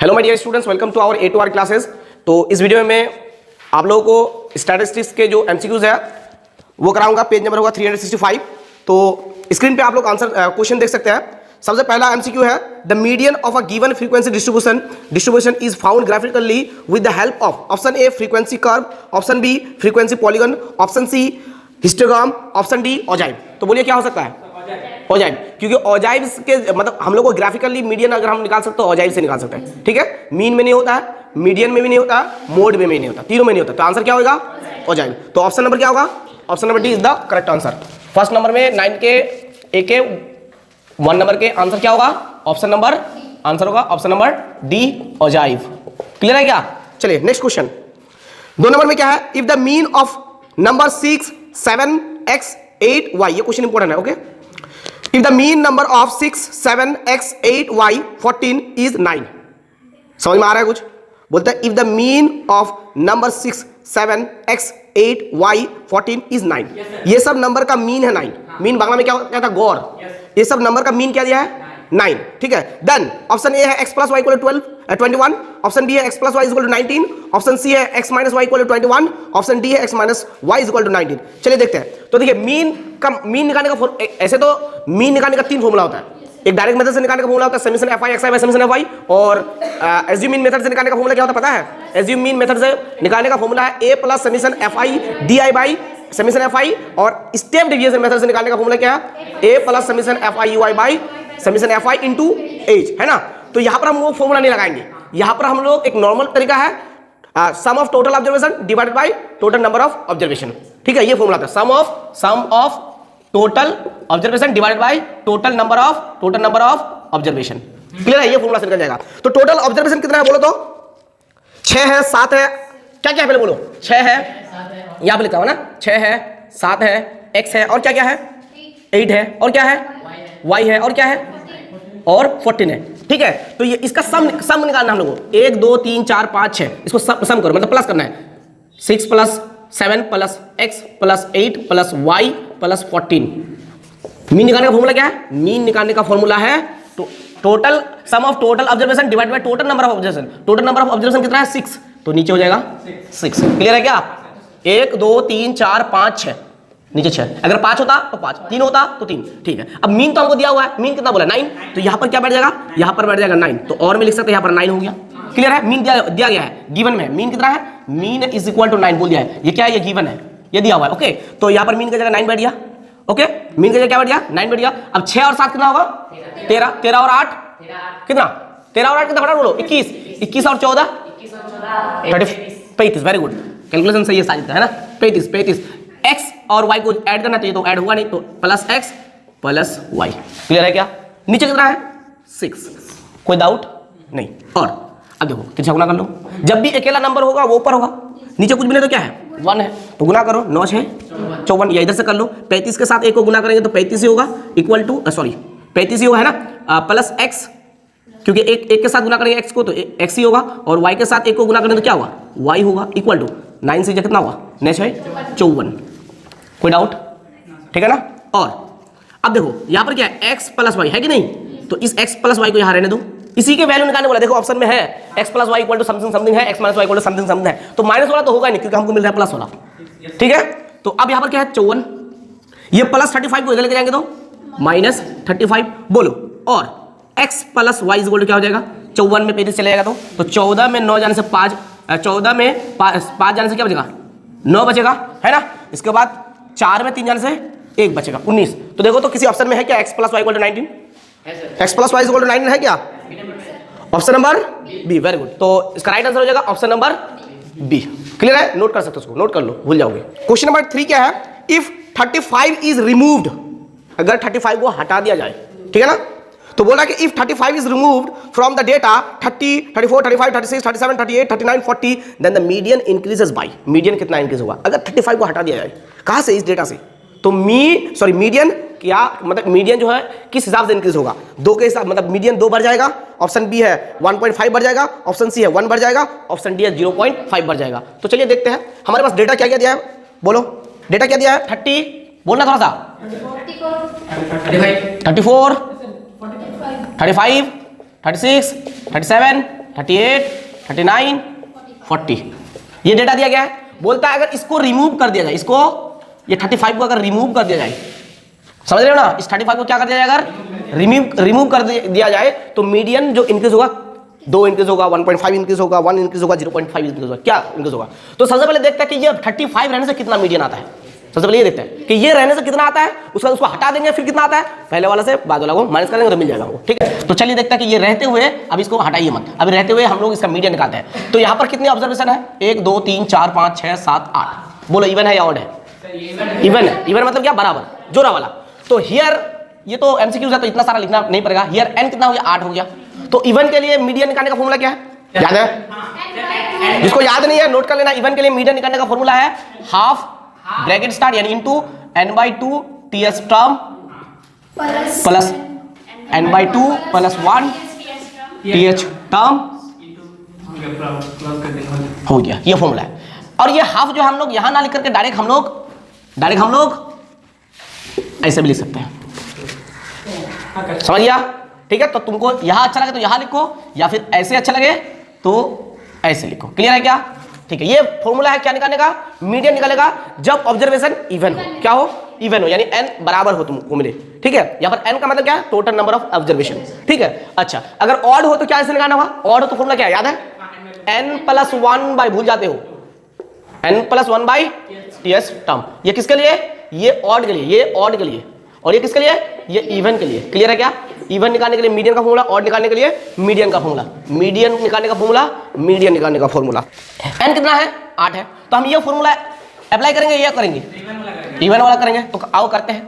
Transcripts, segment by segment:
Hello my dear students, welcome to our A2R classes. तो इस video में मैं आप लोगों को स्टैटिस्टिक्स के जो MCQs है वो कराऊंगा। पेज नंबर होगा 365। तो स्क्रीन पे आप लोग आंसर क्वेश्चन देख सकते हैं। सबसे पहला MCQ है, the median of a given frequency distribution is found graphically with the help of option A frequency curve, option B frequency polygon, option C histogram, option D ogive. तो बोलिए क्या हो सकता है? ऑजाइव, क्योंकि ऑजाइव के मतलब हम लोग को ग्राफिकली मीडियन अगर हम निकाल सकते हो ऑजाइव से निकाल सकते हैं। ठीक है, मीन में नहीं होता है, मीडियन में भी नहीं होता है, मोड में भी नहीं होता, तीनों में नहीं होता। तो आंसर क्या होगा? ऑजाइव। तो ऑप्शन नंबर क्या होगा? Option number D is the correct answer. First number में 9 के ए के 1 नंबर के आंसर क्या होगा? ऑप्शन नंबर आंसर होगा option number D ogive. Clear है क्या? चलिए नेक्स्ट क्वेश्चन। 2 नंबर में क्या है? If the mean of number 6, 7, x, 8, y, ये क्वेश्चन इंपॉर्टेंट है। Okay, if the mean number of 6, 7, x, 8, y, 14 is 9। समझ में आ रहा है कुछ? बोलता है if the mean of number 6, 7, x, 8, y, 14 is 9। ये सब नंबर का मीन है 9। मीन बांग्ला में क्या था? गौर। ये सब नंबर का मीन क्या दिया है? 9। ठीक है, देन ऑप्शन ए है x plus Y equal to 21, option B है x plus Y equal to 19, option C है x minus Y equal to 21, option D है x minus Y equal to 19। चलिए देखते हैं। तो देखिए मीन निकालने का ऐसे तो मीन निकालने का 3 फॉर्मूला होता है। एक डायरेक्ट मेथड से निकालने का फॉर्मूला होता है summation fi xi bye summation fi, और एज्यूम मीन मेथड से निकालने का फॉर्मूला क्या होता है पता है? एज्यूम मीन मेथड से निकालने का फॉर्मूला है a plus summation fi di by summation fi, और स्टेप डेविएशन मेथड से निकालने का फॉर्मूला क्या है? a plus summation fi ui by summation fi into H, है ना। तो यहां पर हम वो फॉर्मूला नहीं लगाएंगे। यहां पर हम लोग एक नॉर्मल तरीका है, sum of total observation divided by total number of observation. ठीक है, ये फॉर्मूला था sum of total observation divided by total number of observation. Clear है? ये फॉर्मूला से निकल जाएगा। तो टोटल ऑब्जर्वेशन कितना है बोलो तो? 6 है, 7 है, क्या क्या है पहले बोलो? 6 है, यहां पे लिखा हुआ ना, 6 है, 7 है, x है, और क्या क्या है? 8 है, और क्या है? y है, और क्या है? और 14 है। ठीक है, तो ये इसका सम निकालना हम लोगों को। 1 2 3 4 5 6, इसको सम करो, मतलब प्लस करना है। 6 plus 7 plus x plus 8 plus y plus 14। Mean निकालने का फॉर्मूला क्या है? मीन निकालने का फॉर्मूला है total sum of total observation divide by total number of observation. Total number of observation कितना है? 6, तो नीचे हो जाएगा 6। क्लियर है क्या? 1 2 3 4 5 6, नीचे 6। अगर 5 होता तो 5, 3 होता तो 3। ठीक है, अब मीन तो हमको दिया हुआ है, मीन कितना बोला? 9। तो यहां पर क्या बैठ जाएगा? यहां पर बैठ जाएगा 9। तो और में लिख सकते हैं, यहां पर 9 हो गया। क्लियर है? मीन दिया गया है गिवन में। मीन कितना है? मीन इज इक्वल टू 9 बोल दिया है। ये क्या है? ये गिवन है, ये दिया हुआ है। ओके, तो यहां पर मीन की जगह 9 बैठ गया। ओके, मीन की जगह क्या बैठ गया? 9 बैठ गया। अब 6 और 7 कितना होगा? 13। 13 और 8 कितना? 13 और 8 कितना? फटाफट बोलो। 21। 21 और 14 35। वेरी गुड, कैलकुलेशन सही है सारी, है ना। 35। x और y को ऐड करना चाहिए, तो ऐड हुआ नहीं, तो plus x plus y। Clear है क्या? नीचे कितना है? 6। कोई डाउट नहीं। और अब देखो कितना गुना कर लो। जब भी अकेला नंबर होगा वो ऊपर होगा, नीचे कुछ भी नहीं तो क्या है? 1 है, तो गुना करो। 9 6 54, या इधर से कर लो। 35 के साथ 1 को गुना करेंगे तो 35 ही होगा, इक्वल टू 35 ही होगा, है ना, प्लस x, क्योंकि एक के साथ गुना करेंगे x को तो x ही होगा, और y के साथ 1 को गुना करेंगे तो क्या होगा? y होगा, इक्वल टू 9 से कितना हुआ? 9 6 54। कोई डाउट? ठीक है ना। और अब देखो यहां पर क्या है? x प्लस वाई है कि नहीं? तो इस x प्लस वाई को यहां रहने दो, इसी के वैल्यू निकालने वाला। देखो ऑप्शन में है x plus Y equal to something है, x minus Y equal to something है, तो माइनस वाला तो होगा नहीं क्योंकि हमको मिल रहा है प्लस वाला। ठीक है, तो अब यहां पर क्या है? 54। ये प्लस 35 को इधर लेके जाएंगे तो माइनस 35 बोलो। और x plus Y equal to क्या हो जाएगा? 54 में 35 चले जाएगा, तो 14 में 9 जाने से 5, 14 में 5 जाने से क्या बचेगा? 9 बचेगा, है ना। इसके बाद 4 में 3 जाने से 1 बचेगा, 19। तो देखो तो किसी ऑप्शन में है क्या x plus Y equal to 19? x plus Y equal to 19 है क्या? Option number B. Very good, तो इसका राइट आंसर हो जाएगा ऑप्शन नंबर बी। क्लियर है? नोट कर सकते हो, उसको नोट कर लो, भूल जाओगे। क्वेश्चन नंबर 3 क्या है? इफ 35 इज रिमूव्ड, अगर 35 को हटा दिया जाए, ठीक है ना, तो बोला कि if 35 is removed from the data 30, 34, 35, 36, 37, 38, 39, 40, then the median increases by. Median कितना इंक्रीज होगा अगर 35 को हटा दिया जाए? कहां से? इस डेटा से। तो मीडियन क्या मतलब? मीडियन जो है किस हिसाब से इंक्रीज होगा? 2 के हिसाब, मतलब मीडियन 2 बढ़ जाएगा, ऑप्शन बी है 1.5 बढ़ जाएगा, ऑप्शन सी है 1 बढ़ जाएगा, ऑप्शन डी है 0.5 बढ़ जाएगा। तो चलिए देखते हैं हमारे पास डेटा क्या क्या दिया है, बोलो डेटा क्या दिया है? 30, बोलना थोड़ा सा, 34, 35, 36, 37, 38, 39, 40 ये डेटा दिया गया है। बोलता है अगर इसको रिमूव कर दिया जाए, इसको ये 35 को अगर रिमूव कर दिया जाए, समझ रहे हो ना, इस 35 को क्या कर दिया जाए, अगर रिमूव कर दिया जाए तो मीडियन जो इंक्रीज होगा 2 इंक्रीज होगा, 1.5 इंक्रीज होगा, 1 इंक्रीज होगा, 0.5 इंक्रीज होगा, क्या इंक्रीज होगा। तो सबसे पहले देखते हैं कि ये 35 रहने से कितना मीडियन आता है। सबसे पहले ये देखते हैं कि ये रहने से कितना आता है, उसको हटा देंगे फिर कितना आता है, पहले वाला से बाद वाला को माइनस कर देंगे तो मिल जाएगा वो, ठीक है। तो चलिए देखते हैं कि ये रहते हुए, अब इसको हटाइए मत, अभी रहते हुए हम लोग इसका मीडियन निकालते हैं। तो यहाँ पर कितने ऑब्जर्वेशन है, 1 2 3 4 5 6 7 8, बोलो इवन है या ऑड है, इवन है। इवन मतलब क्या, बराबर, जोड़ा वाला। तो हियर ये तो एमसीक्यूज है तो इतना सारा लिखना नहीं पड़ेगा। हियर एन कितना हो गया, 8 हो गया। तो इवन के लिए मीडियन निकालने का फॉर्मूला क्या है, याद है, जिसको याद नहीं है नोट कर लेना। इवन के लिए मीडियन निकालने का फॉर्मूला है हाफ ब्रैकेट स्टार्ट यानी into n/2 ts term plus n/2 + 1 th term हो गया, ये फॉर्मूला है। और ये हाफ जो हम लोग यहां ना लिख करके डायरेक्ट हम लोग ऐसे भी लिख सकते हैं, समझ गया, ठीक है। तो तुमको यहां अच्छा लगे तो यहां लिखो, या फिर ऐसे अच्छा लगे तो ऐसे लिखो। क्लियर है क्या, ठीक है। ये फॉर्मूला है क्या निकालने का, मीडियन निकालेगा जब ऑब्जर्वेशन इवन हो, क्या हो, इवन हो, यानी n बराबर हो तुमको मिले, ठीक है। यहाँ पर n का मतलब क्या है, टोटल नंबर ऑफ ऑब्जर्वेशन, ठीक है। अच्छा अगर ऑड हो तो क्या ऐसे निकालना होगा, ऑड हो तो फॉर्मूला क्या है, याद है, n+1 भूल जाते हो, n+1/ts टर्म। ये किसके लिए, ये ऑड के लिए, ये ऑड के लिए, और ये किसके लिए, ये इवन के लिए। क्लियर है क्या, इवन निकालने के लिए मीडियन का फॉर्मूला, ऑड निकालने के लिए मीडियन का फॉर्मूला, मीडियन निकालने का फॉर्मूला, मीडियन निकालने का फॉर्मूला। n कितना है, 8 है। तो हम ये फॉर्मूला अप्लाई करेंगे या करेंगे, इवन वाला करेंगे। तो आओ करते हैं।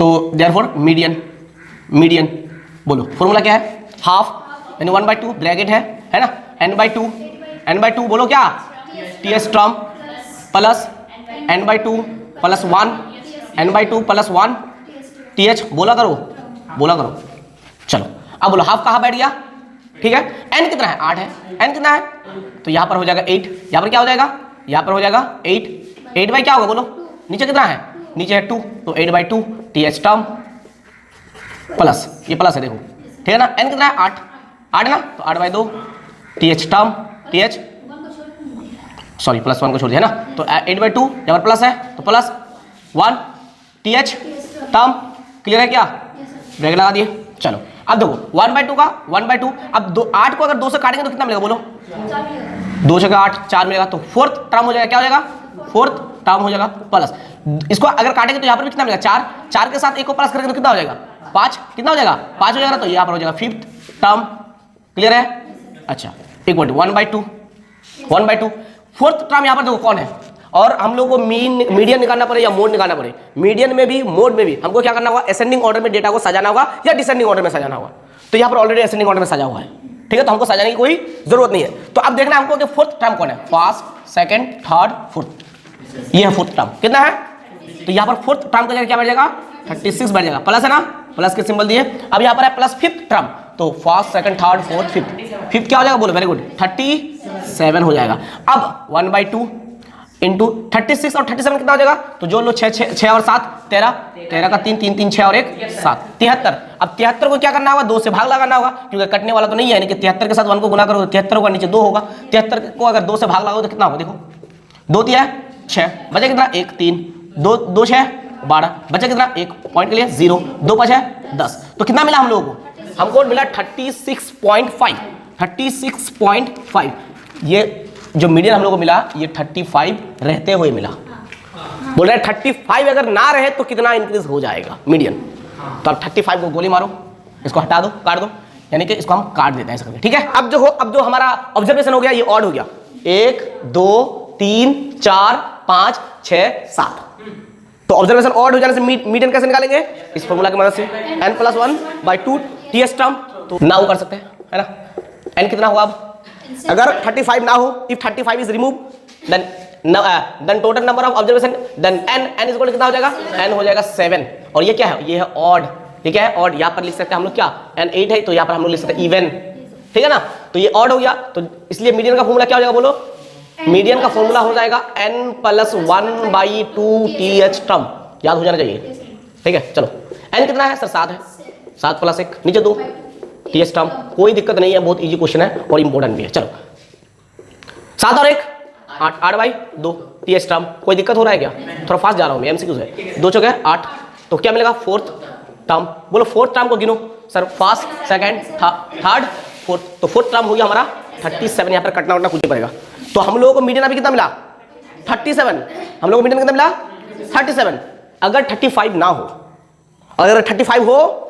तो देयरफॉर मीडियन बोलो फॉर्मूला क्या है, हाफ यानी 1/2 ब्रैकेट है ना, n/2 बोलो क्या, ts term plus n/2 + 1 n/2 + 1 th बोला करो। चलो अब बोलो हाफ कहाँ बैठ गया, ठीक है। n कितना है, 8 है, n कितना है, तो यहाँ पर हो जाएगा 8, यहाँ पर क्या हो जाएगा, यहाँ पर हो जाएगा 8 बाई क्या होगा बोलो, नीचे कितना है, नीचे है 2, तो 8/2 th टर्म प्लस, ये प्लस है देखो, ठीक है ना। n कितना है, 8 ना, तो 8/2 th टर्म, th सॉरी +1 को छोड़ दिया ना, तो 8/2 यहाँ पर प्लस है तो +1 th टर्म। क्लियर है क्या, ब्रैकेट लगा दिए। चलो अब देखो 1/2 का 1/2, अब 8 को अगर 2 से काटेंगे तो कितना मिलेगा बोलो, 2 से 8 4 मिलेगा, तो फोर्थ टर्म हो जाएगा, क्या हो जाएगा, फोर्थ टर्म हो जाएगा प्लस। इसको अगर काटेंगे तो यहाँ पर भी कितना मिलेगा, 4 के साथ 1 को प्लस करेंगे तो कितना हो जाएगा, 5, कितना हो जाएगा, 5 हो जाएगा, तो यहाँ पर हो जाएगा फिफ्थ टर्म। क्लियर है, अच्छा 1/2 फोर्थ टर्म यहाँ पर देखो कौन है, और हम लोग को मीडियन निकालना पड़े या मोड निकालना पड़े, मीडियन में भी मोड में भी हमको क्या करना होगा, असेंडिंग ऑर्डर में डेटा को सजाना होगा या डिसेंडिंग ऑर्डर में सजाना होगा। तो यहाँ पर ऑलरेडी असेंडिंग ऑर्डर में सजा हुआ है, ठीक है, तो हमको सजाने की कोई जरूरत नहीं है। तो अब देखना है हमको कि फोर्थ टर्म कौन है, फर्स्ट सेकंड थर्ड फोर्थ, ये है फोर्थ टर्म, कितना है, तो यहाँ पर फोर्थ टर्म का जगह क्या बैठ जाएगा, 36 बैठ जाएगा, प्लस है ना, प्लस के सिंबल दिए। अब यहाँ पर है प्लस फिफ्थ टर्म, तो first second third fourth fifth क्या हो जाएगा बोलो, वेरी गुड 37 हो जाएगा। अब 1/2 इंटू 36 और 37 कितना हो जाएगा, तो जो लो 6 और 7 13 का 3 3 6 और 1 7 73। अब 73 को क्या करना होगा, 2 से भाग लगाना होगा, क्योंकि कटने वाला तो नहीं है, यानी कि 73 के साथ 1 को गुना करो तो 73 होगा, नीचे 2 होगा, 73 को अगर 2 से भाग लगाओ तो कितना होगा, देखो 2 3 6 बचे कितना 1 3 2 6 12 बचे कितना 1 पॉइंट के लिए 0 2 5 है 10। तो कितना मिला हम लोगों को, हमको मिला 36.5। ये जो मीडियन हम लोग को मिला ये 35 रहते हुए मिला। बोल रहे 35 अगर ना रहे तो कितना इंक्रीज हो जाएगा मीडियन। तो अब 35 को गोली मारो, इसको हटा दो, काट दो, यानी कि इसको हम काट देते हैं ऐसा करके, ठीक है। अब जो हमारा ऑब्जर्वेशन हो गया ये ऑड हो गया, 1 2 3 4 5 6 7। तो ऑब्जर्वेशन ऑड हो जाने से मीडियन कैसे निकालेंगे, इस फॉर्मूला की मदद से n+1/2 ts टर्म। तो ना वो कर सकते हैं, है ना। n कितना होगा, अब अगर 35 ना हो, if 35 is remove then total number of observation then n is equal कितना हो जाएगा, n हो जाएगा 7। और ये क्या है, ये है ऑड, ये क्या है ऑड, यहाँ पर लिख सकते हैं हम लोग क्या, n 8 है तो यहाँ पर हम लोग लिख सकते हैं इवन, ठीक है ना। तो ये ऑड हो गया, तो इसलिए मीडियन का फॉर्मूला क्या हो जाएगा बोलो, मीडियन का फॉर्मूला हो जाएगा n+1/2 th टर्म, याद हो जाना चाहिए, ठीक है। चलो n कितना है सर, 7 है, 7 + 1 नीचे 2 टीएस टर्म, कोई दिक्कत नहीं है, बहुत इजी क्वेश्चन है और इंपॉर्टेंट भी है। चलो 7 और 1 8, 8/2 टीएस टर्म, कोई दिक्कत हो रहा है क्या? थोड़ा फास्ट जा रहा हूँ मैं, एमसीक्यू है। 2 चौके 8, तो क्या मिलेगा? 4th term. बोलो 4th टर्म को गिनो sir, first second third fourth, तो 4th टर्म हो गया हमारा 37। यहाँ पर कटना उठना कुछ नहीं पड़ेगा। तो हम लोगों को मीडियन अभी कितना मिला? 37। हम लोगों को मीडियन कितना मिला? 37। अगर 35 ना हो, अगर 35 हो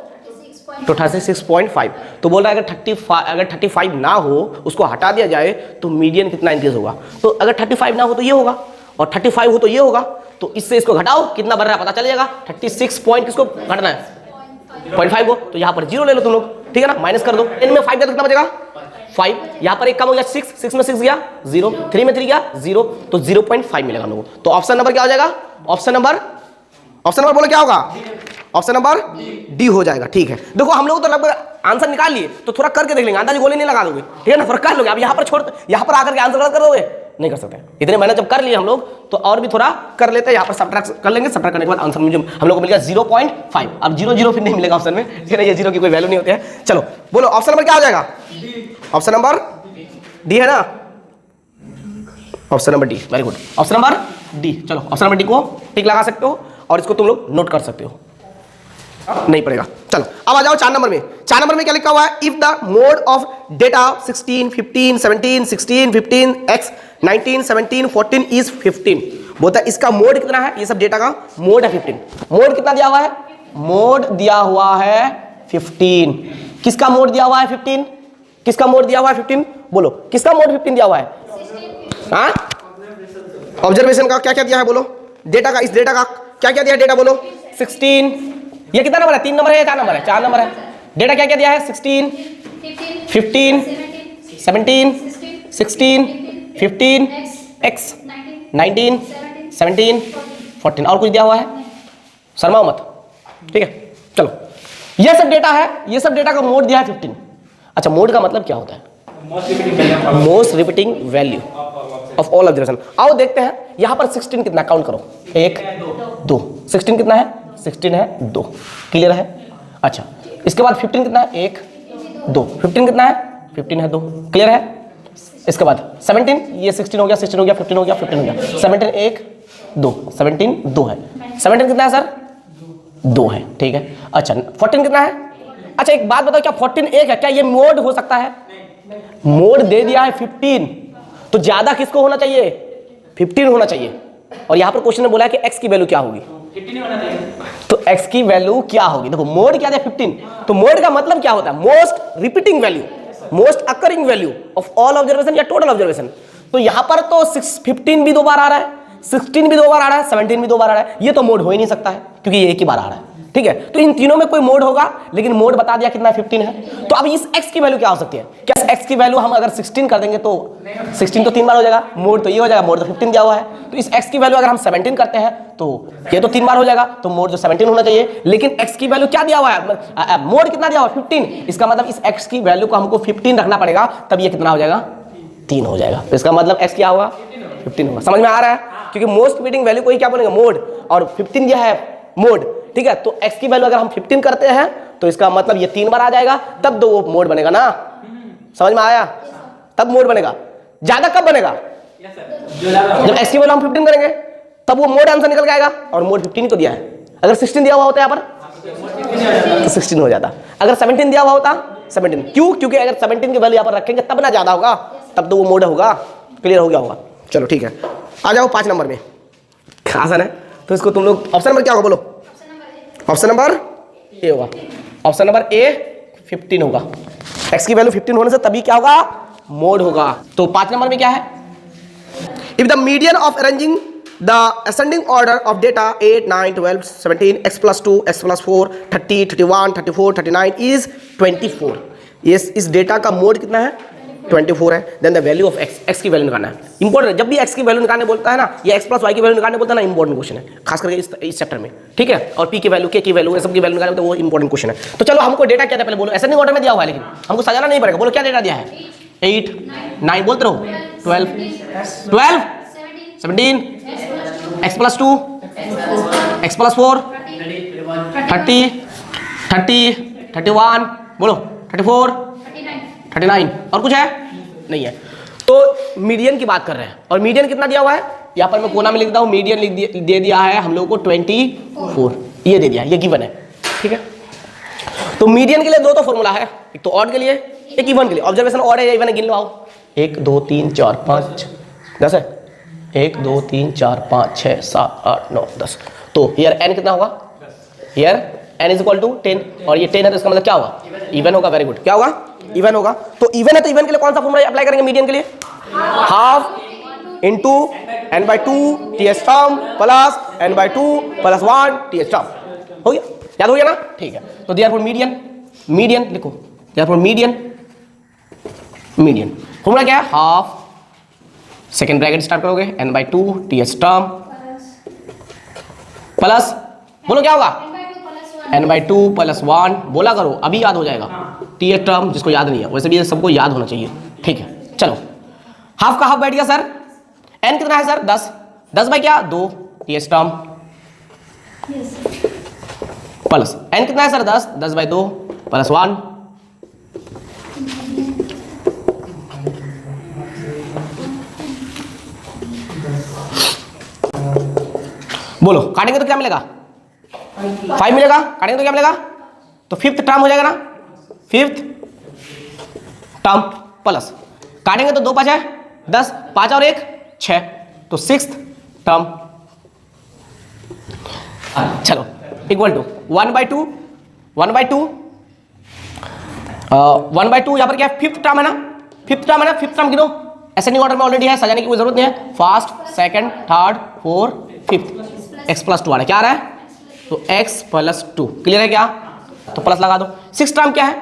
तो 36.5, तो बोल रहा है अगर 35 ना हो, उसको हटा दिया जाए तो मीडियन कितना इंक्रीज होगा? तो अगर 35 ना हो तो ये होगा, और 35 हो तो ये होगा, तो इससे इसको घटाओ कितना बढ़ रहा है पता चलेगा। 36 पॉइंट किसको घटना है? 0.5 को, तो यहाँ पर 0 ले लो तुम लोग, ठीक है ना, माइनस कर दो। इन में 5 का कितना बचेगा? 5, यहाँ पर एक कम हो गया 6 में 6 गया 0, 3 में 3 गया 0, तो 0.5 मिलेगा हम लोगों को। तो ऑप्शन नंबर क्या हो जाएगा? ऑप्शन नंबर बोलो क्या होगा? ऑप्शन नंबर डी हो जाएगा। ठीक है, देखो हम लोग तो लगभग आंसर निकाल लिए, तो थोड़ा करके देख लेंगे, अंदाजी गोली नहीं लगा दोगे, ठीक है ना, फर्क कर लोगे। अब यहाँ पर आकर के आंसर कर दोगे, नहीं कर सकते। इतने मेहनत जब कर लिए हम लोग, तो और भी थोड़ा कर लेते हैं, यहाँ पर सब्ट्रैक्ट कर लेंगे। सब्ट्रैक्ट करने के बाद आंसर मुझे हम लोग को मिल गया 0.5। अब 0 फिर नहीं मिलेगा ऑप्शन में, ठीक है, ये 0 की कोई वैल्यू नहीं होती है। चलो बोलो ऑप्शन नंबर क्या हो जाएगा? ऑप्शन नंबर डी है ना, option number D, very good, option number D. चलो ऑप्शन नंबर डी को टिक लगा सकते हो और इसको तुम लोग नोट कर सकते हो, नहीं पड़ेगा। चलो अब आ जाओ 4 नंबर में। 4 नंबर में क्या लिखा हुआ है? If the mode of data 16 15 17 16 15 x 19 17 14 is 15, बोलता है इसका मोड कितना है? ये सब डेटा का मोड है 15। मोड कितना दिया हुआ है? मोड दिया हुआ है 15। किसका मोड दिया हुआ है 15? किसका मोड दिया हुआ है 15? बोलो किसका मोड 15 दिया हुआ है? हाँ, ऑब्जर्वेशन का क्या क्या दिया है बोलो? डेटा का, इस डेटा का क्या क्या दिया है? डेटा बोलो 16, ये कितना नंबर है? 3 नंबर है या 4 नंबर है? 4 नंबर है। डेटा क्या क्या दिया है? 16 15 17 16 15 x 19 17 14, और कुछ दिया हुआ है? शर्मा मत, ठीक है। चलो ये सब डेटा है, ये सब डेटा का मोड दिया है 15। अच्छा, मोड का मतलब क्या होता है? Most repeating value of all observation. आओ देखते हैं यहां पर 16 कितना, काउंट करो 1 2, 16 कितना है? 16 है 2, क्लियर है। अच्छा, इसके बाद 15 कितना है? 1 2, 15 कितना है? 15 है 2, क्लियर है। इसके बाद 17, ये 16 हो गया 16 हो गया 15 हो गया 15 हो गया, 17 1 2, 17 2 है। 17 कितना है सर? 2 है, ठीक है। अच्छा 14 कितना है? अच्छा एक बात बताओ, क्या 14 1 है? क्या ये मोड हो सकता है? मोड दे दिया है 15, तो ज्यादा किसको होना चाहिए? 15 होना चाहिए। और यहां पर क्वेश्चन ने बोला है कि x की वैल्यू क्या होगी? 15 होना चाहिए। तो x की वैल्यू क्या होगी? देखो मोड क्या है 15, तो मोड का मतलब क्या होता है? Most repeating value, most occurring value of all observation या टोटल ऑब्जर्वेशन। तो यहां पर तो 15 भी 2 बार आ रहा है, 16 भी 2 बार आ रहा है, 17 भी 2 बार आ रहा है, ये तो मोड हो ही नहीं सकता है क्योंकि ये एक ही बार आ रहा है, ठीक है। तो इन तीनों में कोई मोड होगा, लेकिन मोड बता दिया कितना 15 है। तो अब इस x की वैल्यू क्या हो सकती है? क्या x की वैल्यू हम अगर 16 कर देंगे तो 16 तो 3 बार हो जाएगा, मोड तो ये हो जाएगा, मोड तो 15 दिया हुआ है। तो इस x की वैल्यू अगर हम 17 करते हैं तो ये तो 3 बार हो जाएगा, तो मोड तो 17 होना चाहिए। लेकिन x की वैल्यू क्या दिया हुआ है? मोड कितना दिया हुआ है? 15। इसका मतलब इस x की वैल्यू को हमको 15 रखना पड़ेगा, तब ये कितना हो जाएगा? 3 हो जाएगा। तो इसका मतलब x क्या होगा? 15 होगा। समझ में आ रहा है? क्योंकि मोस्ट रिपीटिंग वैल्यू को ही क्या बोलेंगे? मोड, और 15 यह है मोड, ठीक है। तो x की वैल्यू अगर हम 15 करते हैं तो इसका मतलब ये 3 बार आ जाएगा, तब तो वो मोड बनेगा ना। समझ में आया? तब मोड बनेगा। ज्यादा कब बनेगा? जब x की वैल्यू हम 15 करेंगे तब वो मोड आंसर निकल के आएगा, और मोड 15 तो दिया है। अगर 16 दिया हुआ होता है यहाँ पर तो 16 हो जाता। अगर 17 दिया हुआ होता 17, क्यों? क्योंकि अगर 17 की वैल्यू यहाँ पर रखेंगे तब ना ज्यादा होगा, तब तो वो मोड होगा। क्लियर हो गया होगा? चलो ठीक है, आ जाओ 5 नंबर में। आसान है, तो इसको तुम लोग ऑप्शन नंबर क्या होगा बोलो? ऑप्शन नंबर ए होगा। ऑप्शन नंबर ए 15 होगा। x की वैल्यू 15 होने से तभी क्या होगा? मोड होगा। तो 5 नंबर में क्या है? If the median of arranging the ascending order of data 8 9 12 17 x plus 2 x plus 4 30 31 34 39 is 24। इस डेटा का मोड कितना है? 24 है। Then the value of x की वैल्यू निकालना है। इंपॉर्टेंट है, जब भी x की वैल्यू निकालने बोलता है ना, ये x प्लस y की वैल्यू निकालने बोलता है ना, इंपॉर्टेंट क्वेश्चन है, खास करके इस चैप्टर में, ठीक है। और p की वैल्यू, k की वैल्यू, ये सब की वैल्यू निकालने तो वो इंपॉर्टेंट क्वेश्चन है। तो चलो हमको डेटा क्या था पहले बोलो? असेंडिंग ऑर्डर में दिया हुआ है, लेकिन हमको सजाना नहीं पड़ेगा। बोलो क्या डेटा दिया है? 8 9 बोलते रहो, 12 17 x plus 2 x plus 4 30 31 बोलो 34, 39 और कुछ है नहीं है। तो मीडियन की बात कर रहे हैं और मीडियन कितना दिया हुआ है, यहाँ पर मैं कोना में लिख देता हूँ, मीडियन दे दिया है हम लोगों को 24, ये दे दिया, ये गिवन है, ठीक है। तो मीडियन के लिए दो तो फॉर्मूला है, एक तो ऑड के लिए, एक इवन के लिए। ऑब्जर्वेशन ऑड है या इवन है, गिन लो आओ। 1 2 3 4 5 10 है, 1 2 3 4 5 6 7 8 9 10। तो हियर n कितना होगा, here n is equal to 10 और ये 10 है तो इसका मतलब क्या होगा, इवन होगा। वेरी गुड, क्या होगा, इवन होगा। तो इवन है तो इवन के लिए कौन सा फॉर्मूला अप्लाई करेंगे मीडियन के लिए, half into n/2 ts term plus n/2 plus 1 ts term. हो गया, याद हो गया ना, ठीक है। तो देयरफॉर मीडियन लिखो, देयरफॉर मीडियन फॉर्मूला क्या है, हाफ सेकेंड ब्रैकेट स्टार्ट करोगे n/2 ts टर्म प्लस, बोलो क्या होगा, n/2 प्लस 1, बोला करो अभी याद हो जाएगा। ts टर्म जिसको याद नहीं है, वैसे भी सबको याद होना चाहिए, ठीक है। चलो हाफ का हाफ बैठ गया सर, n कितना है सर 10 बाई क्या 2 ts टर्म प्लस n कितना है सर 10 बाई 2 प्लस 1, बोलो काटेंगे तो क्या मिलेगा, 5 मिलेगा, काटेंगे तो क्या मिलेगा, तो फिफ्थ टर्म हो जाएगा ना, फिफ्थ टर्म प्लस काटेंगे तो 2 5 है 10, 5 और 1 6, तो सिक्स्थ टर्म। चलो इक्वल टू 1/2 यहाँ पर क्या है, फिफ्थ टर्म है ना, फिफ्थ टर्म गिनो, असेंडिंग ऑर्डर में ऑलरेडी है, सजाने की कोई जरूरत नहीं है। First second third fourth fifth, x plus 2 आ रहा है, क्या आ रहा है, तो x प्लस 2, क्लियर है क्या, तो प्लस लगा दो। सिक्स टर्म क्या है,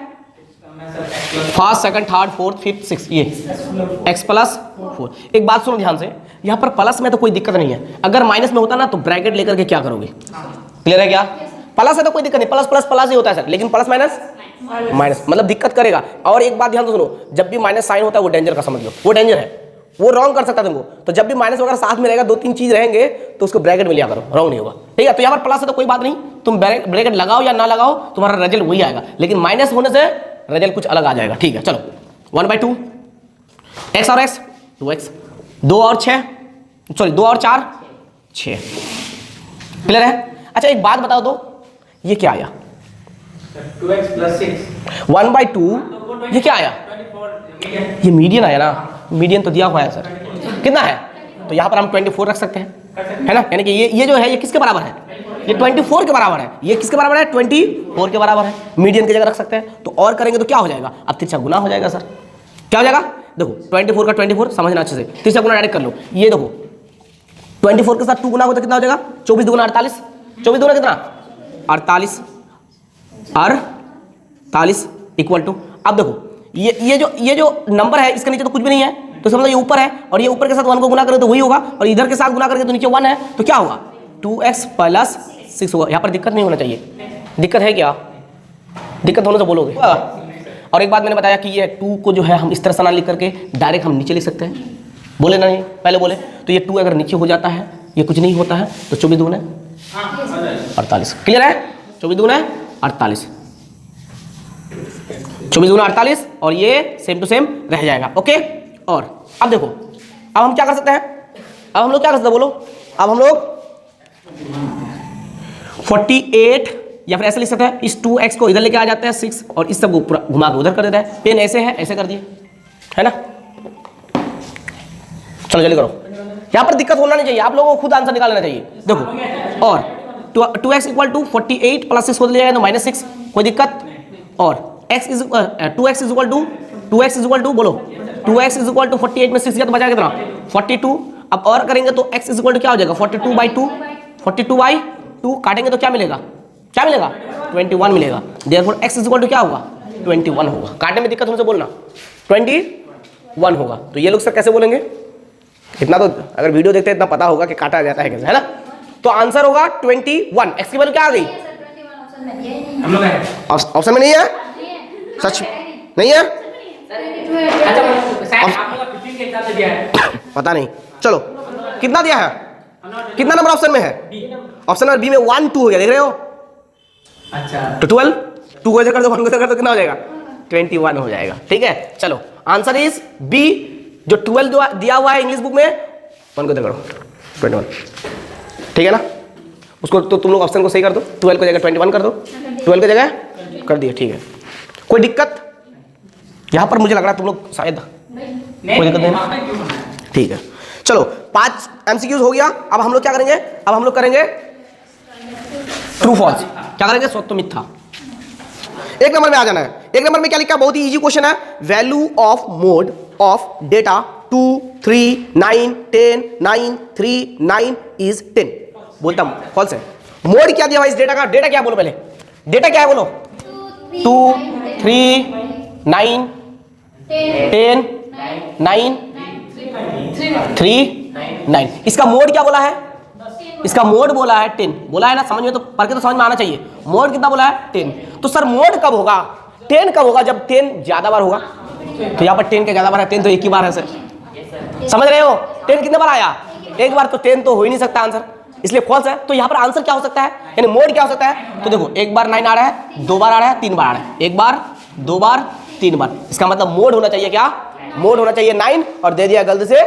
first second third fourth fifth six, ये x प्लस 4। एक बात सुनो ध्यान से, यहाँ पर प्लस में तो कोई दिक्कत नहीं है, अगर माइनस में होता ना तो ब्रैकेट लेकर के क्या करोगे, क्लियर है क्या, प्लस है तो कोई दिक्कत नहीं, प्लस प्लस प्लस ही होता है सर, लेकिन प्लस माइनस माइनस मतलब दिक्कत करेगा। और एक बात ध्यान से सुनो, जब भी माइनस साइन होता है वो डेंजर का समझ लो, वो डेंजर है, वो रॉन्ग कर सकता है तुमको। तो जब भी माइनस वगैरह साथ में रहेगा, 2 3 चीज रहेंगे तो उसको ब्रैकेट में लिया करो, रॉन्ग नहीं होगा, ठीक है। तो यहाँ पर प्लस है तो कोई बात नहीं, तुम ब्रैकेट लगाओ या ना लगाओ तुम्हारा रिजल्ट वही आएगा, लेकिन माइनस होने से रिजल्ट कुछ अलग आ जाएगा, ठीक है। चलो 1/2 x और x 2x, 2 और 4 6, क्लियर है। अच्छा एक बात बताओ तो, ये क्या आया 2x प्लस 6 1/2, ये क्या आया, ये मीडियन आया ना, मीडियन तो दिया हुआ है सर, कितना है, तो यहाँ पर हम 24 रख सकते हैं, है ना, यानी कि ये जो है ये किसके बराबर है, ये 24 के बराबर है, ये किसके बराबर है 24 के बराबर है, मीडियन की जगह रख सकते हैं। तो और करेंगे तो क्या हो जाएगा, अब तिरछा गुना हो जाएगा सर, क्या हो जाएगा, देखो 24 का 24 समझना अच्छे से, तिरछा गुना डायरेक्ट कर लो, ये देखो 24 के साथ 2 गुना हो तो कितना हो जाएगा, 24 दूना 48, 24 दूना कितना 48 इक्वल टू, अब देखो ये जो नंबर है इसके नीचे तो कुछ भी नहीं है, तो समझो ये ऊपर है और ये ऊपर के साथ 1 को गुना करें तो वही होगा, और इधर के साथ गुना करके तो नीचे 1 है, तो क्या होगा 2x प्लस 6 होगा। यहाँ पर दिक्कत नहीं होना चाहिए, दिक्कत है क्या, दिक्कत होने से बोलोगे। और एक बात मैंने बताया कि ये 2 को जो है हम इस तरह से ना लिख करके डायरेक्ट हम नीचे लिख सकते हैं, बोले ना नहीं पहले बोले, तो ये 2 अगर नीचे हो जाता है, ये कुछ नहीं होता है, तो 24 दूना 48, क्लियर है, 24 दूना 48, 24 दूना 48 और ये सेम टू सेम रह जाएगा, ओके। और अब देखो, अब हम क्या कर सकते हैं, अब हम लोग क्या कर सकते हैं बोलो, अब हम लोग 48 या फिर ऐसे लिख सकते हैं, इस 2x को इधर लेके आ जाते हैं 6 और इस सब को पूरा घुमा के उधर कर देता है, पेन ऐसे है ऐसे कर दिए, है ना। चलो जल्दी करो, यहाँ पर दिक्कत होना नहीं चाहिए, आप लोगों को खुद आंसर निकाल लेना चाहिए। देखो और 2x इक्वल टू 48 प्लस 6 हो जाएगा तो -6, कोई दिक्कत, और 2x इज इक्वल टू बोलो 2x इज इक्वल टू 48 में 6 गया तो बचा कितना 42। अब और करेंगे तो x इज इक्वल टू क्या हो जाएगा 42/2 काटेंगे तो क्या मिलेगा 21 मिलेगा। Therefore x is equal to क्या होगा 21 होगा। काटने में दिक्कत होने से बोलना 21 होगा। तो ये लोग सर कैसे बोलेंगे, इतना तो अगर वीडियो देखते हैं इतना पता होगा कि काटा जाता है कैसे, है ना। तो आंसर होगा 21। x की वैल्यू क्या आ गई, ऑप्शन में नहीं है, सच नहीं है, पता नहीं। चलो कितना दिया है, कितना नंबर ऑप्शन में है, ऑप्शन नंबर बी में 1 2 हो गया, देख रहे हो। अच्छा तो 12 2 को इधर कर दो 1 को इधर कर दो कितना हो जाएगा 21 हो जाएगा। ठीक है, चलो आंसर इज बी। जो 12 दिया हुआ है इंग्लिश बुक में 1 को करो 21, ठीक है ना। उसको तो तुम लोग ऑप्शन को सही कर दो, 12 को जगह 21 कर दो, 12 की जगह कर दिए। ठीक है, कोई दिक्कत यहां पर? मुझे लग रहा है तुम लोग शायद कोई दिक्कत नहीं। ठीक है, चलो 5 MCQs हो गया। अब हम लोग क्या करेंगे? अब हम लोग करेंगे ट्रू फॉल्स। क्या करेंगे? सत्य मिथ्या। 1 नंबर में आ जाना है। 1 नंबर में क्या लिखा है? बहुत ही इजी क्वेश्चन है। Value of mode of data 2 3 9 10 9 3 9 is 10। बोलता हूं फॉल्स है। मोड क्या दिया हुआ इस डेटा का? डेटा क्या बोलो पहले, डेटा क्या है बोलो? 2 3 9 10 9 3 9। इसका मोड क्या बोला है? इसका मोड बोला है 10। बोला है ना, समझ में तो पढ़ के तो समझ में आना चाहिए। मोड कितना बोला है? 10। तो सर मोड कब होगा? 10 कब होगा? जब 10 ज्यादा बार होगा। तो यहाँ पर 10 के ज्यादा बार है, 10 तो एक ही बार है सर। समझ रहे हो? 10 कितने बार आया? एक बार। तो 10 तो हो ही नहीं सकता आंसर, इसलिए फॉल्स है। तो यहाँ पर आंसर क्या हो सकता है, यानी मोड क्या हो सकता है? तो देखो, एक बार 9 आ रहा है, 2 बार आ रहा है, 3 बार आ रहा है। एक बार, 2 बार, 3 बार। इसका मतलब मोड होना चाहिए क्या? मोड होना चाहिए 9 और दे दिया गलती से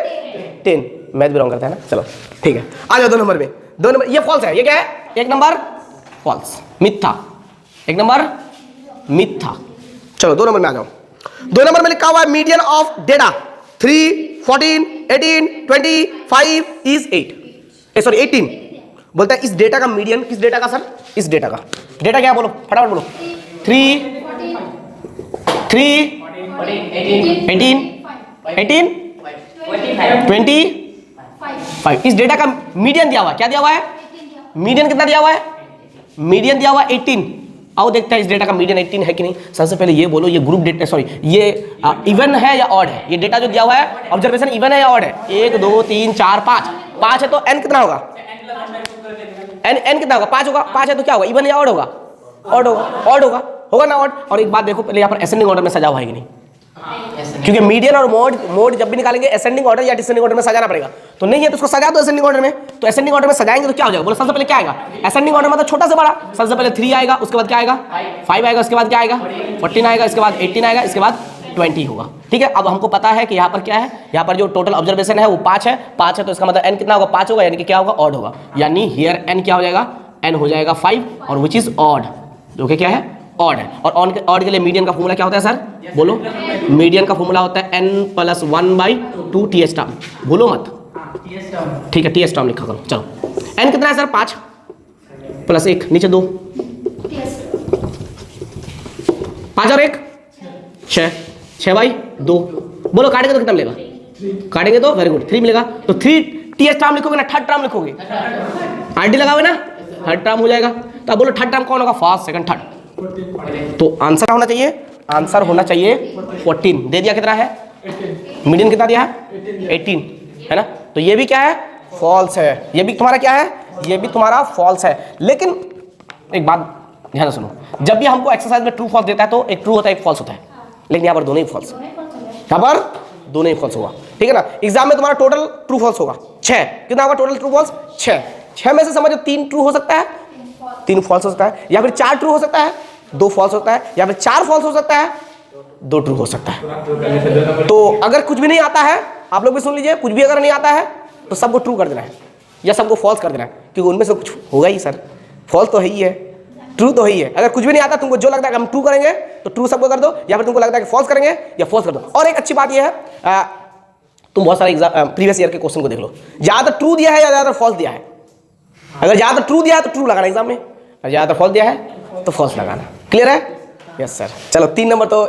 10। मैथ भी रॉन्ग करता है ना। चलो ठीक है, आ जाओ 2 नंबर में। 2 नंबर ये फॉल्स है। ये क्या है? 1 नंबर फॉल्स, मिथ्या। 1 नंबर मिथ्या। चलो 2 नंबर में आ जाओ। 2 नंबर में लिखा हुआ है median of data 3 14 18 25 is 8। Sorry 18। बोलता है इस डेटा का मीडियन। किस डेटा का सर? इस डेटा का। डेटा क्या बोलो, फटाफट बोलो। 3 3 18 18 25। इस डेटा का मीडियन दिया हुआ है। क्या दिया हुआ है? मीडियन कितना दिया हुआ है? मीडियन दिया हुआ है 18। आओ देखते हैं इस डेटा का मीडियन 18 है कि नहीं। सबसे पहले ये बोलो, ये ग्रुप डेटा, सॉरी ये इवन है या ऑड है? ये डेटा जो दिया हुआ है ऑब्जर्वेशन इवन है या ऑड है? 1 2 3 4 5। 5 है तो n कितना होगा? n कितना होगा? 5 होगा। 5 है तो क्या होगा? इवन या ऑड होगा? ऑड होगा। ऑड होगा, होगा ना ऑड। और एक बात देखो, पहले यहाँ पर असेंडिंग ऑर्डर में सजा हुआ है कि नहीं? क्योंकि मीडियन और मोड जब भी निकालेंगे असेंडिंग ऑर्डर या डिसेंडिंग ऑर्डर में सजाना पड़ेगा। तो नहीं है तो उसको सजा दो असेंडिंग ऑर्डर में। तो असेंडिंग ऑर्डर में सजाएंगे तो क्या हो जाएगा बोलो? सबसे पहले क्या आएगा? असेंडिंग ऑर्डर मतलब छोटा से बड़ा। सबसे पहले 3 आएगा, उसके बाद क्या आएगा? 5 आएगा, उसके बाद क्या आएगा? 14 आएगा, इसके बाद 18 आएगा, इसके बाद 20 होगा। ठीक है, अब हमको पता है कि यहाँ पर क्या है। यहाँ पर जो टोटल ऑब्जर्वेशन है वो 5 है। 5 है तो इसका मतलब n कितना होगा? 5 होगा, यानी कि क्या होगा? ऑड होगा। यानी हियर n क्या हो जाएगा? n हो जाएगा 5 और विच इज ऑड, जो कि क्या है? ऑड है। और ऑड के लिए मीडियन का फॉर्मूला क्या होता है सर? बोलो। मीडियन का फॉर्मूला होता है n + 1/2 ts टर्म। बोलो मत, ठीक है, ts टर्म लिखा करो। चलो n कितना है सर? 5 + 1 नीचे 2, 5 और 1 6, 6/2। बोलो काटेंगे तो कितना मिलेगा? काटेंगे तो वेरी गुड 3 मिलेगा। तो 3 ts टर्म लिखोगे ना, थर्ड टर्म लिखोगे, RD लगाओगे ना, थर्ड टर्म हो जाएगा। तो अब बोलो थर्ड टर्म कौन होगा? First, second, third. तो आंसर होना चाहिए, आंसर होना चाहिए 14। दे दिया कितना है? मीडियन कितना दिया है? 18 है ना। तो ये भी क्या है? फॉल्स है। ये भी तुम्हारा क्या है? ये भी तुम्हारा फॉल्स है। लेकिन एक बात ध्यान से सुनो, जब भी हमको एक्सरसाइज में ट्रू फॉल्स देता है तो एक ट्रू होता है एक फॉल्स होता है। लेकिन यहाँ पर दोनों ही फॉल्स, यहाँ पर दोनों ही फॉल्स होगा। ठीक है ना। एग्जाम में तुम्हारा टोटल ट्रू फॉल्स होगा 6। कितना होगा टोटल ट्रू फॉल्स? 6। 6 में से समझो 3 ट्रू हो सकता है, 3 फॉल्स हो सकता है, या फिर 4 ट्रू हो सकता है, 2 फॉल्स होता है, या फिर 4 फॉल्स हो सकता है, 2 ट्रू हो सकता है। तो अगर कुछ भी नहीं आता है, आप लोग भी सुन लीजिए, कुछ भी अगर नहीं आता है तो सबको ट्रू कर देना है या सबको फॉल्स कर देना है, क्योंकि उनमें से कुछ होगा ही सर। फॉल्स तो है ही है, ट्रू तो है ही है। अगर कुछ भी नहीं आता, तुमको जो लगता है कि हम ट्रू करेंगे तो ट्रू सबको कर दो, या फिर तुमको लगता है कि फॉल्स करेंगे या फॉल्स कर दो। और एक अच्छी बात यह है, तुम बहुत सारे एग्जाम प्रीवियस ईयर के क्वेश्चन को देख लो, ज्यादातर ट्रू दिया है या ज्यादातर फॉल्स दिया है। अगर ज्यादातर ट्रू दिया है तो ट्रू लगाना एग्जाम में, और ज्यादातर फॉल्स दिया है तो फॉल्स लगाना। क्लियर है? Yes sir. चलो 3 नंबर तो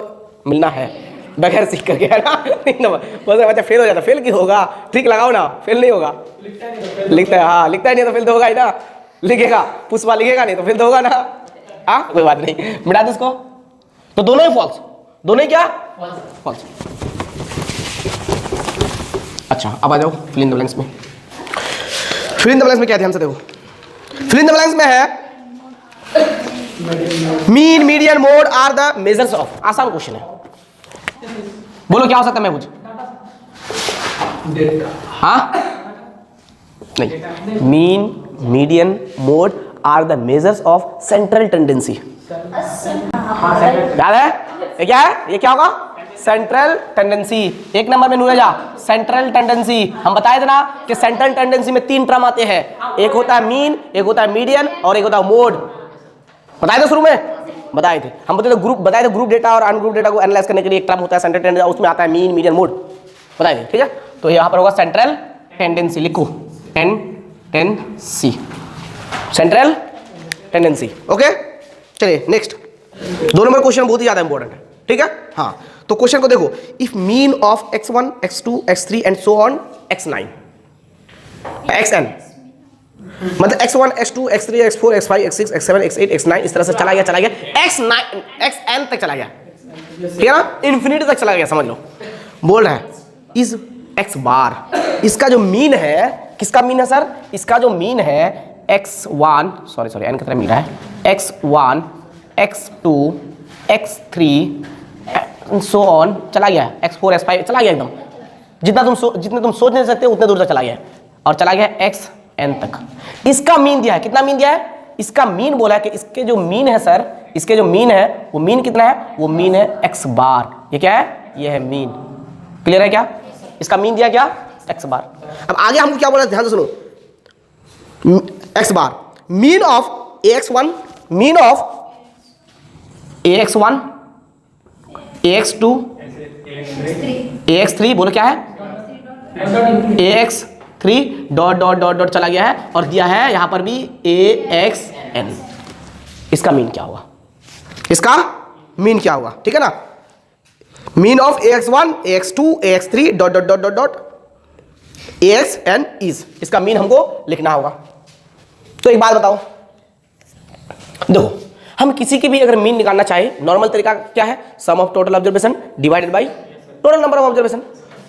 मिलना है बगैर सीख करके, है ना। 3 नंबर बोलते बच्चा फेल हो जाता, फेल क्यों होगा? ट्रिक लगाओ ना, फेल नहीं होगा। लिखता है, हाँ लिखता है नहीं तो फेल तो होगा ही ना। लिखेगा, पुष्पा लिखेगा नहीं तो फेल तो होगा ना। हाँ कोई बात नहीं, मिटा दो इसको। तो दोनों ही फॉल्स, दोनों ही क्या? फॉल्स। अच्छा अब आ जाओ फिल इन द ब्लैंक्स में। फिल इन द ब्लैंक्स में क्या ध्यान से देखो, फिल इन द ब्लैंक्स में है mean, median, mode are the measures of. आसान क्वेश्चन है, बोलो क्या हो सकता है? मैं पूछ, हाँ नहीं, mean, median, mode are the measures of central tendency. याद है? ये क्या है, ये क्या होगा, सेंट्रल टेंडेंसी। एक नंबर में नूरेजा सेंट्रल टेंडेंसी। हम बताए थे ना कि सेंट्रल टेंडेंसी में 3 टर्म आते हैं, एक होता है मीन, एक होता है मीडियन और एक होता है मोड। बताए थे शुरू में, बताए थे हम, बताए थे ग्रुप, बताए थे ग्रुप डेटा और अनग्रुप डेटा को एनालाइज करने के लिए एक टर्म होता है सेंट्रल टेंडेंसी, उसमें आता है मीन, मीडियन, मोड, बताए थे, ठीक है। तो यहाँ पर होगा सेंट्रल टेंडेंसी, लिखो टेंडेंसी, सेंट्रल टेंडेंसी, ओके। चलिए नेक्स्ट, 2 नंबर क्वेश्चन बहुत ही ज्यादा इंपॉर्टेंट है, ठीक है। हाँ, तो क्वेश्चन को देखो, if mean of x1 x2 x3 and so on x9 xn, मतलब x1 x2 x3 x4 x5 x6 x7 x8 x9 इस तरह से चला गया x9 xn तक चला गया, ठीक है ना, इन्फिनिटी तक चला गया, समझ लो। बोल रहा है इज x बार, इसका जो मीन है, किसका मीन है सर, इसका जो मीन है x1, सॉरी n कितना मीन है, x1 x2 x3 so on चला गया, x4 x5 चला गया एकदम, जितने तुम सोच नहीं सकते उतने दूर तक चला गया, और चला गया xn तक। इसका मीन दिया है, कितना मीन दिया है, इसका मीन बोला है कि इसके जो मीन है सर, इसके जो मीन है वो मीन कितना है, वो मीन है x बार। ये क्या है, ये है मीन, क्लियर है क्या, इसका मीन दिया क्या, x बार। अब आगे हमको क्या बोला, ध्यान से सुनो, x bar, mean of ax1, mean of ax1 ax2 ax3, बोलो क्या है, ax3 dot dot dot dot चला गया है, और दिया है यहां पर भी axn। इसका मीन क्या होगा, इसका मीन क्या होगा, ठीक है ना, mean of ax1 ax2 ax3 dot dot dot dot dot axn is, इसका मीन हमको लिखना होगा। तो एक बात बताओ, देखो हम किसी की भी अगर मीन निकालना चाहे, नॉर्मल तरीका क्या है, sum of total observation divided by total number of observation.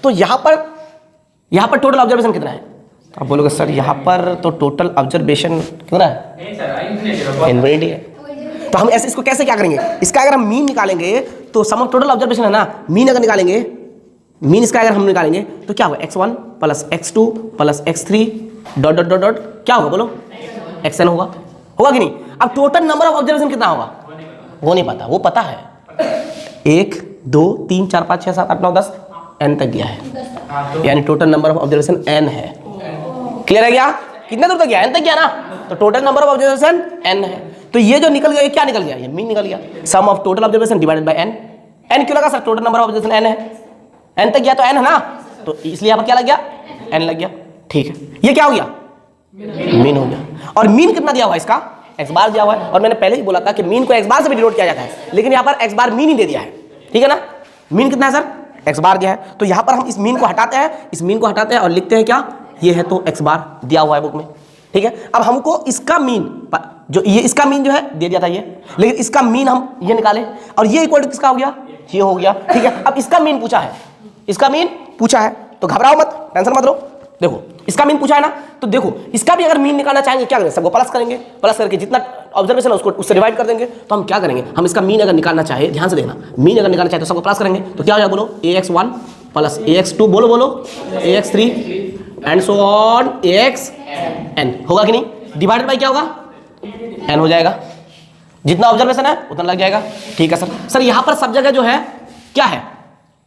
तो यहां पर टोटल ऑब्जर्वेशन कितना है, तो आप बोलोगे सर यहां पर तो टोटल ऑब्जर्वेशन कितना है, इन्फिनिटी है। तो हम ऐसे इसको कैसे क्या करेंगे, इसका अगर हम मीन निकालेंगे तो सम ऑफ टोटल ऑब्जर्वेशन है ना, मीन अगर निकालेंगे, मीन इसका अगर हम निकालेंगे तो क्या होगा, x1 plus x2 plus x3 dot dot dot dot क्या होगा, बोलो xn होगा कि नहीं। अब टोटल नंबर ऑफ ऑब्जर्वेशन कितना होगा, वो नहीं पता, वो पता है 1 2 3 4 5 6 7 8 9 10 n तक गया है, यानी total number of observation n है। क्लियर है क्या, कितने दूर तक गया, n तक गया ना, तो total number of observation n है। तो ये जो निकल गया, ये क्या निकल गया, ये मीन निकल गया, sum of total observation divided by n। n क्यों लगा sir, total number of observation n है, n तक गया तो n है ना, तो इसलिए यहाँ पर क्या लग गया, n लग गया, ठीक है। ये क्या हो गया, मीन हो गया। और मीन कितना दिया हुआ है, इसका x बार दिया हुआ है, और मैंने पहले ही बोला था कि मीन को x बार से भी डिनोट किया जाता है, लेकिन यहाँ पर x बार मीन ही दे दिया है, ठीक है ना। मीन कितना है सर, x बार दिया है, तो यहाँ पर हम इस मीन को हटाते हैं, इस मीन को हटाते हैं और लिखते हैं क्या, ये है तो x बार दिया हुआ है बुक में, ठीक है। अब हमको इसका मीन, जो ये इसका मीन जो है दे दिया था ये, लेकिन इसका मीन हम ये निकाले, और ये इक्वल टू किसका हो गया, ये हो गया, ठीक है। अब इसका मीन पूछा है, इसका मीन पूछा है, तो घबराओ मत, टेंशन मत लो। देखो इसका मीन पूछा है ना, तो देखो इसका भी अगर मीन निकालना चाहेंगे क्या करेंगे, सबको प्लस करेंगे, प्लस करके जितना ऑब्जर्वेशन है उसको उससे डिवाइड कर देंगे। तो हम क्या करेंगे, हम इसका मीन अगर निकालना चाहे, ध्यान से देखना, मीन अगर निकालना चाहे तो सबको प्लस करेंगे, तो क्या हो जाएगा, बोलो ax1 प्लस ax2, बोलो ax3 and so on axn, होगा कि नहीं, डिवाइडेड बाय क्या होगा, n हो जाएगा, जितना ऑब्जर्वेशन है उतना लग जाएगा, ठीक है सर। सर यहाँ पर सब जगह जो है क्या है,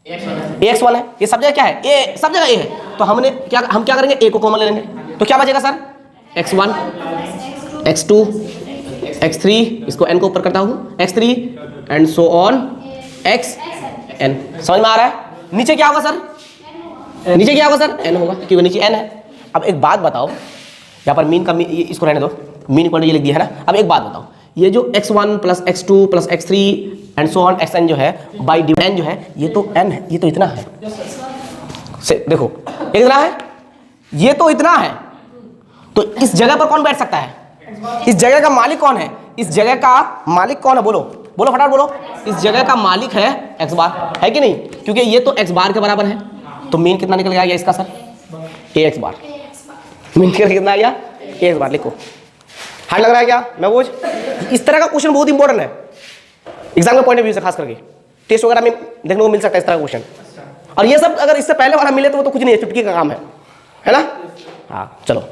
ax1 है, ये सब जगह क्या है, a, सब जगह a है, तो हम क्या करेंगे, a को कॉमन ले लेंगे, तो क्या बचेगा सर, x1 x2 x3, इसको n को ऊपर करता हूँ, x3 and so on xn। समझ में आ रहा है, नीचे क्या होगा सर, नीचे क्या होगा सर, n होगा, क्योंकि नीचे n है। अब एक बात बताओ, यहाँ पर मीन का इसको रहने दो, मीन इक्वल ये लिख दिया है ना। अब एक बात बताओ, ये जो x1 plus x2 plus x3 and so on xn जो है बाई डिवाइड जो है, ये तो n है, ये तो इतना है, से देखो ये कितना है, ये तो इतना है, तो इस जगह पर कौन बैठ सकता है, इस जगह का मालिक कौन है, इस जगह का मालिक कौन है, बोलो फटाफट बोलो, इस जगह का मालिक है x बार, है कि नहीं, क्योंकि ये तो x बार के बराबर है। तो मीन कितना निकल गया इसका सर, ax बार, मीन कितना आ गया, ax बार। लिखो, हार्ड लग रहा है क्या, मैं बोझ, इस तरह का क्वेश्चन बहुत इंपॉर्टेंट है एग्जाम के पॉइंट ऑफ व्यू से, खास करके टेस्ट वगैरह में देखने को मिल सकता है इस तरह का क्वेश्चन। और ये सब अगर इससे पहले वाला मिले तो वो तो कुछ नहीं है, चुटकी का काम है ना। हाँ चलो,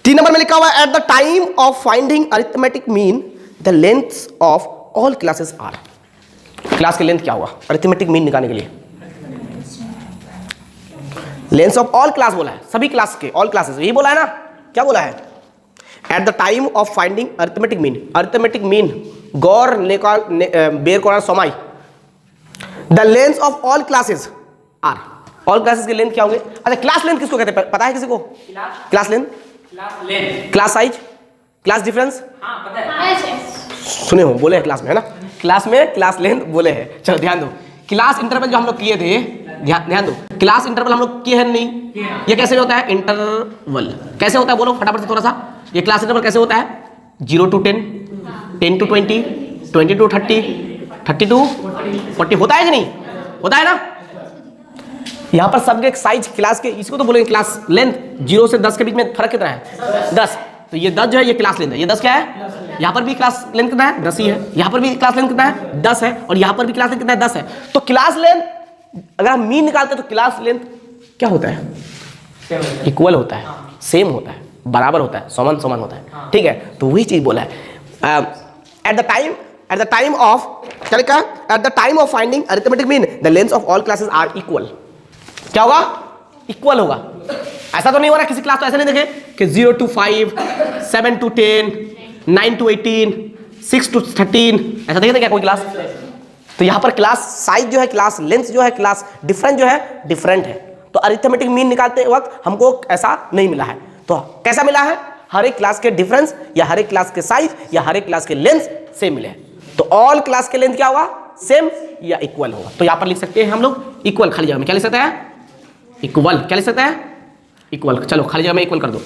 3 नंबर में लिखा हुआ है, at the time of finding arithmetic mean the lengths of all classes are. Class की लेंथ क्या होगा अरिथमेटिक मीन निकालने के लिए? लेंथ ऑफ ऑल क्लास बोला है, सभी क्लास के, ऑल क्लासेस, यही बोला है ना? क्या बोला है? At the time of finding arithmetic mean गौर निकाल बेर कोरा समाई the length of all classes are, all classes की लेंथ क्या होंगे? अच्छा क्लास लेंथ किसको कहते हैं पता है किसी को? Class length, class size, class difference, हाँ पता है। सुने हो, बोले हैं क्लास में, है ना? क्लास में क्लास लेंथ बोले हैं। चलो ध्यान दो, क्लास इंटरवल जो हम लोग किए थे, ध्यान दो, क्लास इंटरवल हम लोग किए हैं नहीं? ये कैसे होता है इंटरवल? कैसे होता है बोलो फटाफट से थोड़ा सा। ये क्लास इंटरवल कैसे होता है? 0 to 10, 10 to 20, 20 to 30, 30 to 40, होता है कि नहीं? होता है ना? यहाँ पर सबके साइज क्लास के, इसको तो बोलेंगे क्लास लेंथ। 0 से 10 के बीच में फर्क कितना है? 10। तो ये 10 जो है ये क्लास लेंथ है। ये 10 क्या है? यहाँ पर भी क्लास लेंथ कितना है? 10 ही है। यहाँ पर भी क्लास लेंथ कितना है? 10 है। और यहाँ पर भी क्लास लेंथ कितना है? 10 है। तो क्लास लेंथ अगर हम मीन निकालते हैं तो क्लास लेंथ क्या होता है? इक्वल होता है, सेम होता है, बराबर होता है, समान समान होता है। ठीक है, तो वही चीज बोला है एट द टाइम ऑफ, क्या लिखा है? At the time of finding arithmetic mean the length of all classes are equal. क्या होगा? इक्वल होगा। ऐसा तो नहीं हो रहा किसी क्लास तो ऐसे नहीं देखे कि 0 to 5, 7 to 10, 9 to 18, 6 to 13, ऐसा देखे थे क्या कोई क्लास? तो यहां पर क्लास साइज जो है, क्लास लेंथ जो है, क्लास डिफरेंट जो है, डिफरेंट है। तो अरिथमेटिक मीन निकालते वक्त हमको ऐसा नहीं मिला है। तो कैसा मिला है? हर एक क्लास के डिफरेंस या हर एक क्लास के साइज या हर एक क्लास के लेंथ सेम मिले। तो ऑल क्लास के लेंथ क्या होगा? सेम या इक्वल होगा। तो यहां पर लिख सकते हैं हम लोग इक्वल, खाली जगह में क्या लिख सकते हैं? इक्वल। क्या लिख सकते हैं? इक्वल। चलो खाली जगह में इक्वल कर दो।